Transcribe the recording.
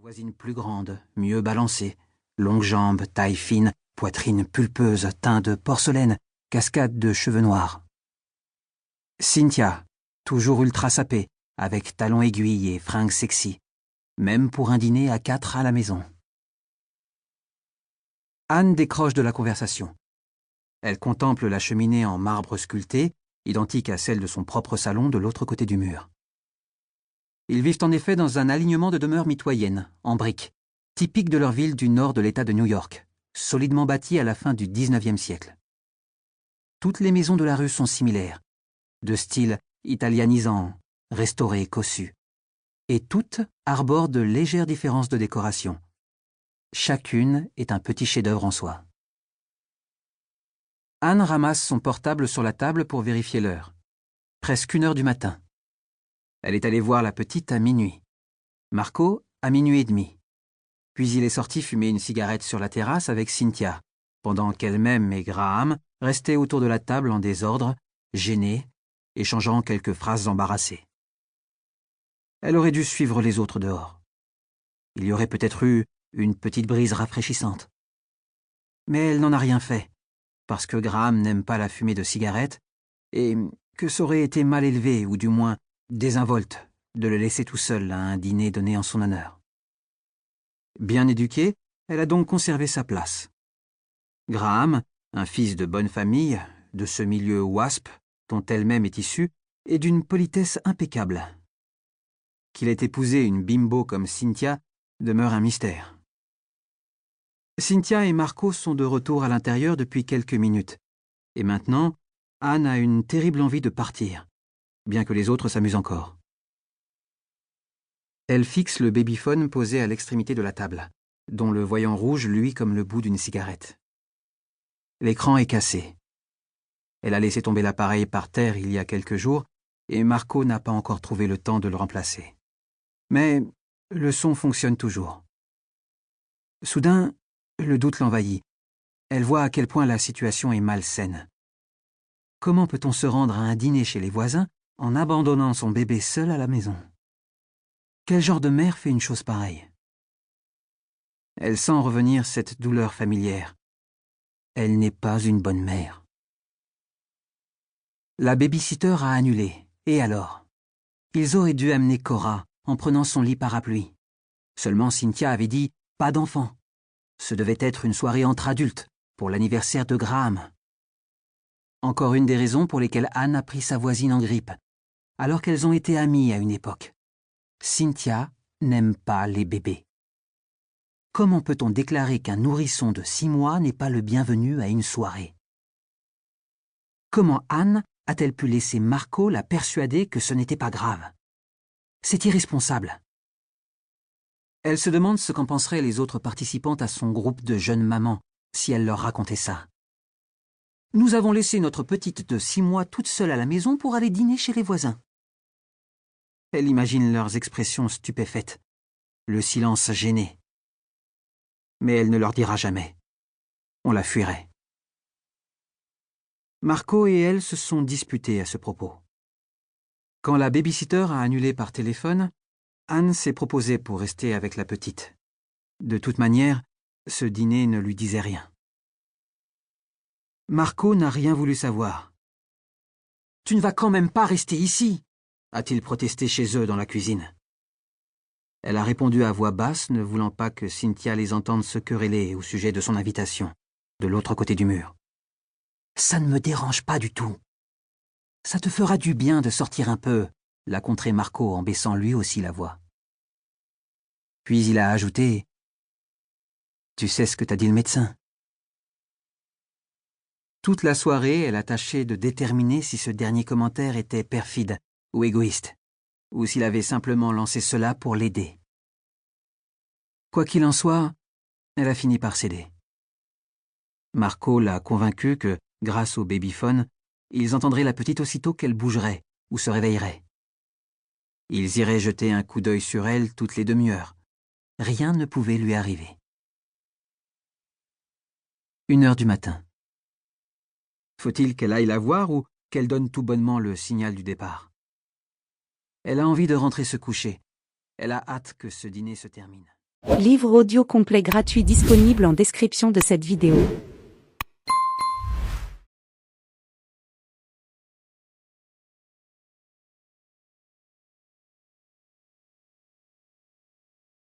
voisine plus grande, mieux balancée, longues jambes, taille fine, poitrine pulpeuse, teint de porcelaine, cascade de cheveux noirs. Cynthia, toujours ultra sapée, avec talons aiguilles et fringues sexy, même pour un dîner à 4 à la maison. Anne décroche de la conversation. Elle contemple la cheminée en marbre sculpté, identique à celle de son propre salon de l'autre côté du mur. Ils vivent en effet dans un alignement de demeures mitoyennes, en briques, typique de leur ville du nord de l'État de New York, solidement bâtie à la fin du XIXe siècle. Toutes les maisons de la rue sont similaires, de style italianisant, restauré, cossu, et toutes arborent de légères différences de décoration. Chacune est un petit chef-d'œuvre en soi. Anne ramasse son portable sur la table pour vérifier l'heure. Presque 1 heure du matin. Elle est allée voir la petite à minuit. Marco à 00h30. Puis il est sorti fumer une cigarette sur la terrasse avec Cynthia, pendant qu'elle-même et Graham restaient autour de la table en désordre, gênés, échangeant quelques phrases embarrassées. Elle aurait dû suivre les autres dehors. Il y aurait peut-être eu une petite brise rafraîchissante. Mais elle n'en a rien fait, parce que Graham n'aime pas la fumée de cigarette, et que ça aurait été mal élevé, ou du moins désinvolte, de le laisser tout seul à un dîner donné en son honneur. Bien éduquée, elle a donc conservé sa place. Graham, un fils de bonne famille, de ce milieu WASP, dont elle-même est issue, est d'une politesse impeccable. Qu'il ait épousé une bimbo comme Cynthia demeure un mystère. Cynthia et Marco sont de retour à l'intérieur depuis quelques minutes, et maintenant, Anne a une terrible envie de partir, bien que les autres s'amusent encore. Elle fixe le babyphone posé à l'extrémité de la table, dont le voyant rouge luit comme le bout d'une cigarette. L'écran est cassé. Elle a laissé tomber l'appareil par terre il y a quelques jours, et Marco n'a pas encore trouvé le temps de le remplacer. Mais le son fonctionne toujours. Soudain, le doute l'envahit. Elle voit à quel point la situation est malsaine. Comment peut-on se rendre à un dîner chez les voisins en abandonnant son bébé seul à la maison? Quel genre de mère fait une chose pareille? Elle sent revenir cette douleur familière. Elle n'est pas une bonne mère. La baby-sitter a annulé. Et alors? Ils auraient dû amener Cora en prenant son lit parapluie. Seulement Cynthia avait dit « pas d'enfant ». Ce devait être une soirée entre adultes, pour l'anniversaire de Graham. Encore une des raisons pour lesquelles Anne a pris sa voisine en grippe, alors qu'elles ont été amies à une époque. Cynthia n'aime pas les bébés. Comment peut-on déclarer qu'un nourrisson de 6 mois n'est pas le bienvenu à une soirée? Comment Anne a-t-elle pu laisser Marco la persuader que ce n'était pas grave? C'est irresponsable. Elle se demande ce qu'en penseraient les autres participantes à son groupe de jeunes mamans si elle leur racontait ça. Nous avons laissé notre petite de 6 mois toute seule à la maison pour aller dîner chez les voisins. Elle imagine leurs expressions stupéfaites, le silence gêné. Mais elle ne leur dira jamais. On la fuirait. Marco et elle se sont disputés à ce propos. Quand la baby-sitter a annulé par téléphone, Anne s'est proposée pour rester avec la petite. De toute manière, ce dîner ne lui disait rien. Marco n'a rien voulu savoir. « Tu ne vas quand même pas rester ici !» a-t-il protesté chez eux dans la cuisine. Elle a répondu à voix basse, ne voulant pas que Cynthia les entende se quereller au sujet de son invitation, de l'autre côté du mur. « Ça ne me dérange pas du tout. Ça te fera du bien de sortir un peu », l'a contré Marco en baissant lui aussi la voix. Puis il a ajouté « Tu sais ce que t'a dit le médecin ?» Toute la soirée, elle a tâché de déterminer si ce dernier commentaire était perfide ou égoïste, ou s'il avait simplement lancé cela pour l'aider. Quoi qu'il en soit, elle a fini par céder. Marco l'a convaincue que, grâce au babyphone, ils entendraient la petite aussitôt qu'elle bougerait ou se réveillerait. Ils iraient jeter un coup d'œil sur elle toutes les demi-heures. Rien ne pouvait lui arriver. 1 heure du matin. Faut-il qu'elle aille la voir ou qu'elle donne tout bonnement le signal du départ? Elle a envie de rentrer se coucher. Elle a hâte que ce dîner se termine. Livre audio complet gratuit disponible en description de cette vidéo.